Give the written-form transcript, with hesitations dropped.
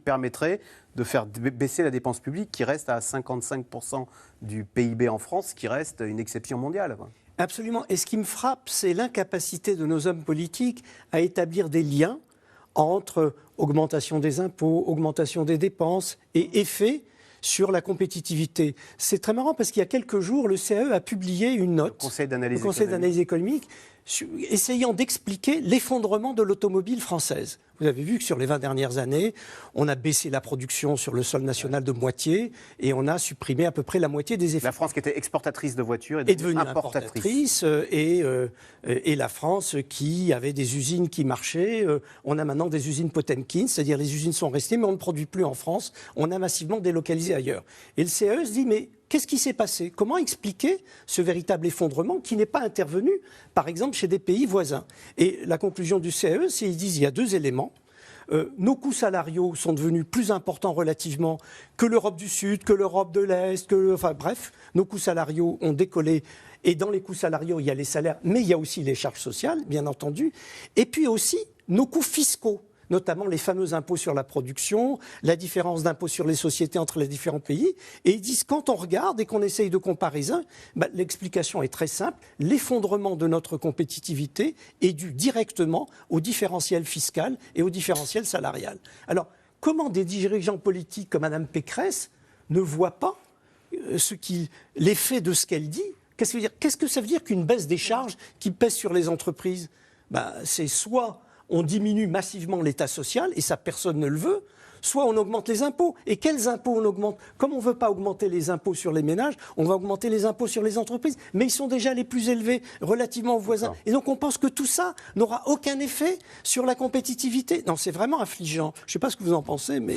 permettrait de faire baisser la dépense publique qui reste à 55% du PIB en France, qui reste une exception mondiale. Absolument. Et ce qui me frappe, c'est l'incapacité de nos hommes politiques à établir des liens entre augmentation des impôts, augmentation des dépenses et effet sur la compétitivité. C'est très marrant parce qu'il y a quelques jours, le CAE a publié une note, le Conseil d'analyse économique, essayant d'expliquer l'effondrement de l'automobile française. Vous avez vu que sur les 20 dernières années, on a baissé la production sur le sol national de moitié et on a supprimé à peu près la moitié des effets. La France qui était exportatrice de voitures est devenue importatrice. Et la France qui avait des usines qui marchaient, on a maintenant des usines Potemkin, c'est-à-dire les usines sont restées mais on ne produit plus en France, on a massivement délocalisé ailleurs. Et le CAE se dit mais qu'est-ce qui s'est passé? Comment expliquer ce véritable effondrement qui n'est pas intervenu, par exemple, chez des pays voisins? Et la conclusion du CAE, c'est qu'ils disent qu'il y a deux éléments. Nos coûts salariaux sont devenus plus importants relativement que l'Europe du Sud, que l'Europe de l'Est, enfin bref, nos coûts salariaux ont décollé. Et dans les coûts salariaux, il y a les salaires, mais il y a aussi les charges sociales, bien entendu. Et puis aussi nos coûts fiscaux, notamment les fameux impôts sur la production, la différence d'impôts sur les sociétés entre les différents pays. Et ils disent, quand on regarde et qu'on essaye de comparer, l'explication est très simple. L'effondrement de notre compétitivité est dû directement au différentiel fiscal et au différentiel salarial. Alors, comment des dirigeants politiques comme Mme Pécresse ne voient pas l'effet de ce qu'elle dit? Qu'est-ce que ça veut dire qu'une baisse des charges qui pèse sur les entreprises? C'est soit on diminue massivement l'État social, et ça personne ne le veut, soit on augmente les impôts. Et quels impôts on augmente? Comme on ne veut pas augmenter les impôts sur les ménages, on va augmenter les impôts sur les entreprises. Mais ils sont déjà les plus élevés relativement aux voisins. Et donc on pense que tout ça n'aura aucun effet sur la compétitivité. Non, c'est vraiment affligeant. Je ne sais pas ce que vous en pensez, mais...